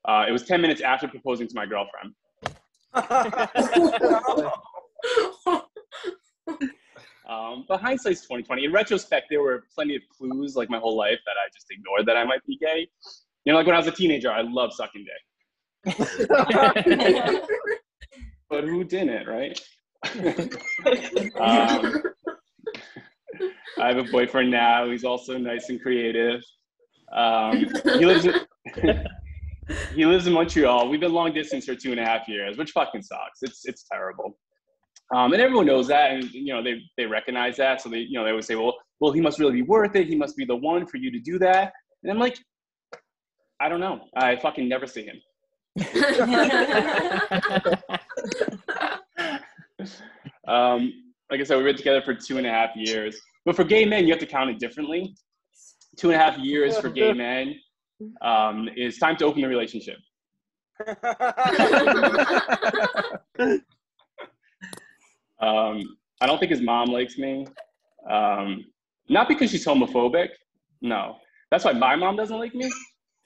It was 10 minutes after proposing to my girlfriend. But hindsight's 20/20. In retrospect, there were plenty of clues, like my whole life, that I just ignored that I might be gay. You know, like when I was a teenager, I loved sucking dick. But who didn't, right? I have a boyfriend now. He's also nice and creative. He lives in Montreal. We've been long distance for 2.5 years, which fucking sucks. It's terrible. And everyone knows that, and you know they recognize that. So they always say, well, well, he must really be worth it. He must be the one for you to do that. And I'm like, I don't know. I fucking never see him. Like I said, we were together for 2.5 years. But for gay men, you have to count it differently. 2.5 years for gay men is time to open the relationship. I don't think his mom likes me. Not because she's homophobic. No. That's why my mom doesn't like me.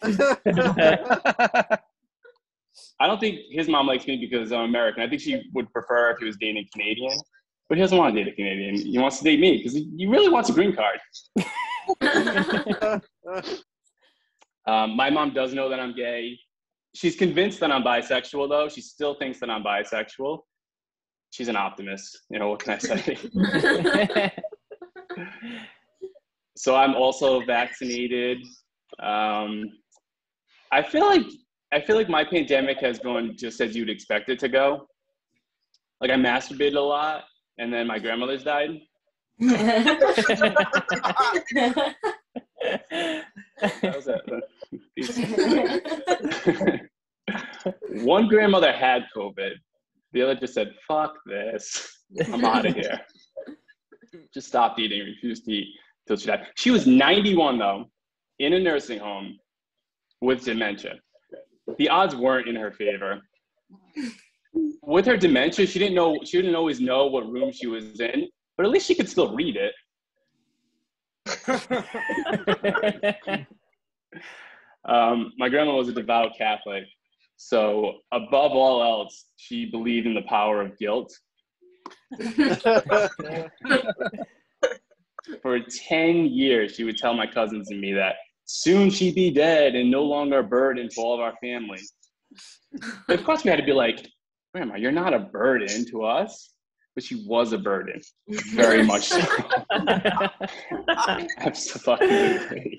I don't think his mom likes me because I'm American. I think she would prefer if he was dating a Canadian. But he doesn't want to date a Canadian. He wants to date me because he really wants a green card. My mom does know that I'm gay. She's convinced that I'm bisexual, though. She still thinks that I'm bisexual. She's an optimist. You know, what can I say? So I'm also vaccinated. I feel like my pandemic has gone just as you'd expect it to go. Like I masturbated a lot, and then my grandmother's died. How's that? One grandmother had COVID. The other just said, fuck this. I'm out of here. Just stopped eating, refused to eat till she died. She was 91 though, in a nursing home with dementia. The odds weren't in her favor. With her dementia, she didn't always know what room she was in, but at least she could still read it. My grandma was a devout Catholic, so above all else, she believed in the power of guilt. For 10 years, she would tell my cousins and me that soon she'd be dead and no longer a burden to all of our family. And of course, we had to be like, Grandma, you're not a burden to us. But she was a burden, very much so. Absolutely.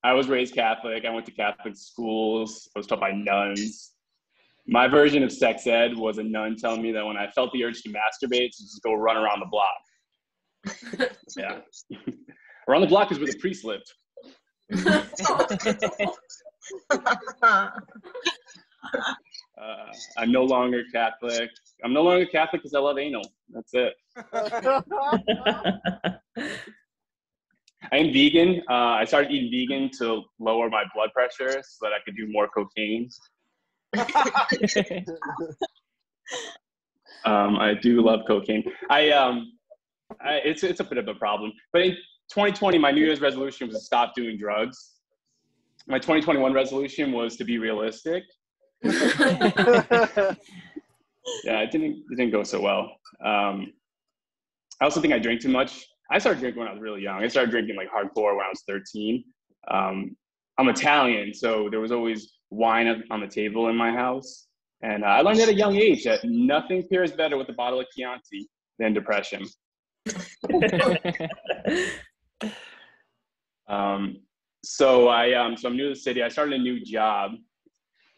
I was raised Catholic. I went to Catholic schools. I was taught by nuns. My version of sex ed was a nun telling me that when I felt the urge to masturbate, to just go run around the block. Yeah. Around the block is where the priest lived. I'm no longer Catholic. I'm no longer Catholic because I love anal. That's it. I am vegan. I started eating vegan to lower my blood pressure so that I could do more cocaine. I do love cocaine. It's a bit of a problem. But in 2020, my New Year's resolution was to stop doing drugs. My 2021 resolution was to be realistic. Yeah, it didn't go so well. I also think I drank too much. I started drinking when I was really young. I started drinking like hardcore when I was 13. I'm Italian, so there was always wine on the table in my house. And I learned at a young age that nothing pairs better with a bottle of Chianti than depression. So I'm new to the city. I started a new job.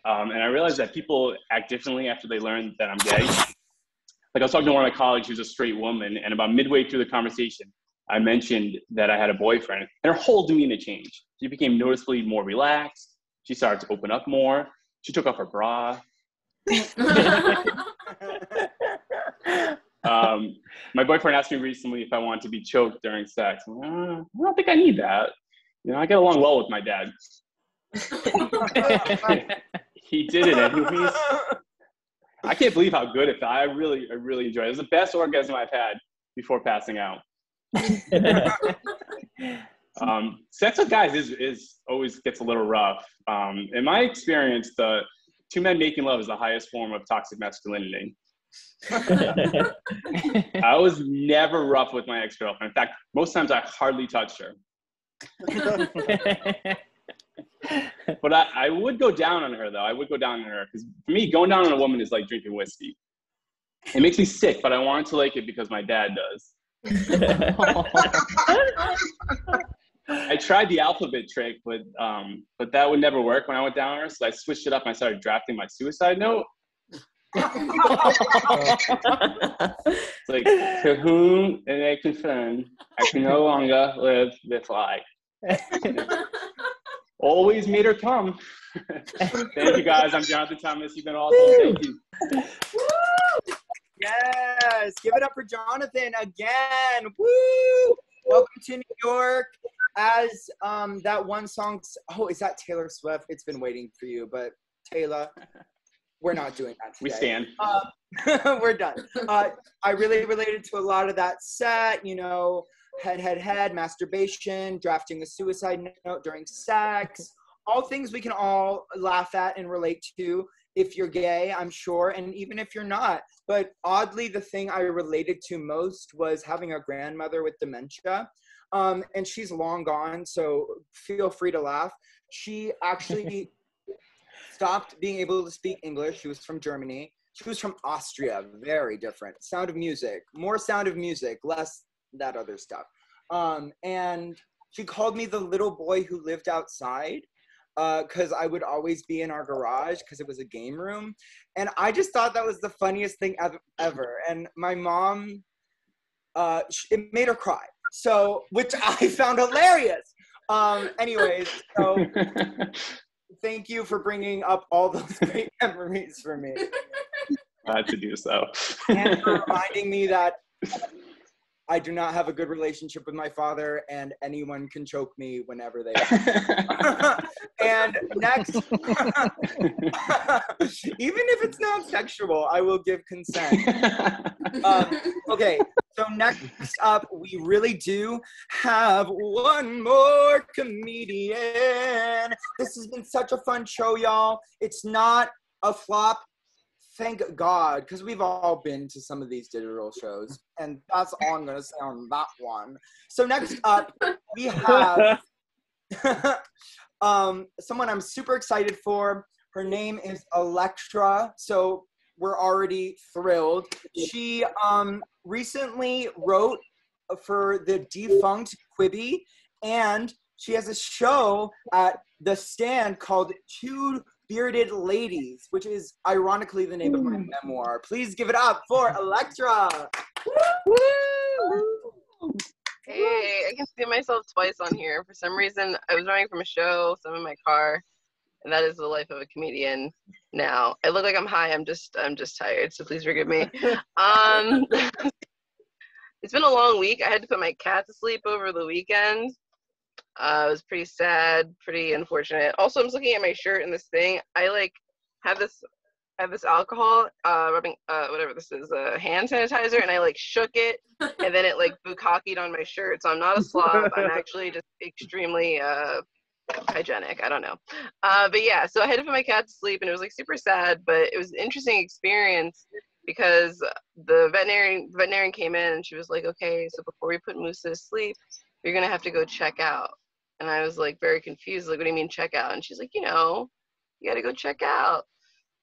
And I realized that people act differently after they learn that I'm gay. Like I was talking to one of my colleagues who's a straight woman, and about midway through the conversation, I mentioned that I had a boyfriend, and her whole demeanor changed. She became noticeably more relaxed. She started to open up more. She took off her bra. My boyfriend asked me recently if I wanted to be choked during sex. I don't think I need that. You know, I get along well with my dad. He did it anyways. I can't believe how good it felt. I really enjoyed it. It was the best orgasm I've had before passing out. Sex with guys is always gets a little rough. In my experience, the two men making love is the highest form of toxic masculinity. I was never rough with my ex-girlfriend. In fact, most times I hardly touched her. But I would go down on her, though. I would go down on her because for me, going down on a woman is like drinking whiskey. It makes me sick, but I wanted to like it because my dad does. I tried the alphabet trick, but that would never work when I went down on her. So I switched it up and I started drafting my suicide note. It's like, to whom it may concern, I can no longer live this life. Always meet or come. Thank you, guys. I'm Jonathan Thomas. You've been awesome. Thank you. Yes, give it up for Jonathan again. Woo! Welcome to New York. As that one song, oh, is that Taylor Swift? It's been waiting for you, but Taylor, we're not doing that today. We stand. We're done. I really related to a lot of that set, you know, head, masturbation, drafting the suicide note during sex, all things we can all laugh at and relate to if you're gay, I'm sure, and even if you're not. But oddly, the thing I related to most was having a grandmother with dementia. And she's long gone, so feel free to laugh. She actually stopped being able to speak English. She was from Germany. She was from Austria, very different. Sound of Music, more Sound of Music, less that other stuff. And she called me the little boy who lived outside, because I would always be in our garage because it was a game room. And I just thought that was the funniest thing ever. And my mom, it made her cry. So, which I found hilarious. Anyways, so thank you for bringing up all those great memories for me. Glad to do so. And for reminding me that I do not have a good relationship with my father, and anyone can choke me whenever they want. And next, even if it's not sexual, I will give consent. Okay, so next up, we really do have one more comedian. This has been such a fun show, y'all. It's not a flop. Thank God, because we've all been to some of these digital shows, and that's all I'm going to say on that one. So next up, we have someone I'm super excited for. Her name is Electra, so we're already thrilled. She recently wrote for the defunct Quibi, and she has a show at The Stand called Two Bearded Ladies, which is ironically the name of my memoir. Please give it up for Electra. Hey, I can see myself twice on here. For some reason, I was running from a show, so I'm in my car, and that is the life of a comedian now. I look like I'm high. I'm just tired, so please forgive me. It's been a long week. I had to put my cat to sleep over the weekend. It was pretty sad, pretty unfortunate. Also, I'm just looking at my shirt and this thing. I have this alcohol, rubbing, whatever this is, hand sanitizer, and I shook it, and then it bukkakied on my shirt. So I'm not a slob. I'm actually just extremely hygienic. I don't know. But yeah, so I had to put my cat to sleep, and it was super sad, but it was an interesting experience because the veterinarian came in, and she was like, okay, so before we put Moose to sleep, you're going to have to go check out. And I was very confused, what do you mean check out? And she's like, you got to go check out.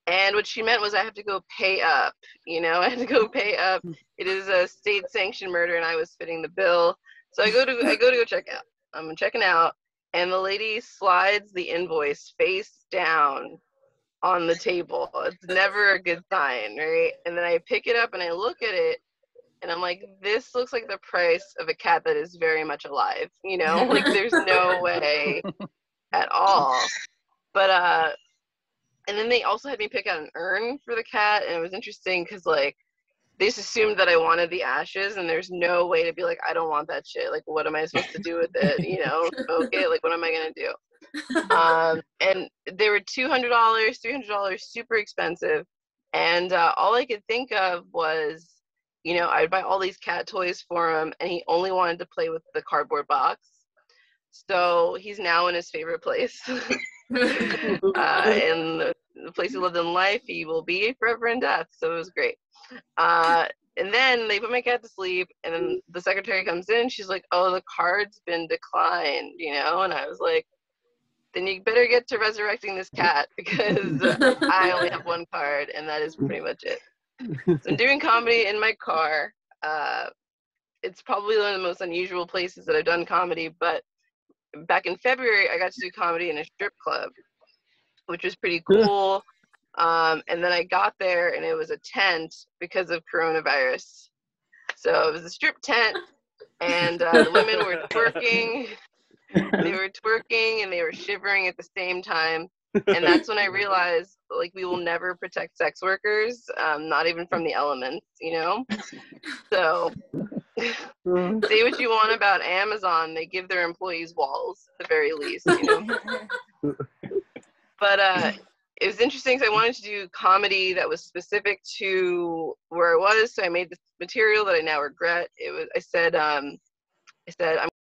And what she meant was I have to go pay up, I had to go pay up. It is a state-sanctioned murder, and I was fitting the bill. So I go to go check out. I'm checking out, and the lady slides the invoice face down on the table. It's never a good sign, right? And then I pick it up, and I look at it, and I'm like, this looks like the price of a cat that is very much alive, there's no way at all. But, and then they also had me pick out an urn for the cat, and it was interesting because, they just assumed that I wanted the ashes, and there's no way to be like, I don't want that shit. What am I supposed to do with it? Smoke it? What am I going to do? And they were $200, $300, super expensive. And all I could think of was, I'd buy all these cat toys for him, and he only wanted to play with the cardboard box. So he's now in his favorite place. In the place he lived in life, he will be forever in death. So it was great. And then they put my cat to sleep, and then the secretary comes in. She's like, oh, the card's been declined, And I was like, then you better get to resurrecting this cat, because I only have one card, and that is pretty much it. So I'm doing comedy in my car. It's probably one of the most unusual places that I've done comedy, but back in February, I got to do comedy in a strip club, which was pretty cool. And then I got there and it was a tent because of coronavirus. So it was a strip tent, and the women were twerking. They were twerking and they were shivering at the same time. And that's when I realized, like, we will never protect sex workers, not even from the elements, you know? So say what you want about Amazon, they give their employees walls at the very least, you know? But it was interesting because I wanted to do comedy that was specific to where I was, so I made this material that I now regret. I said I'm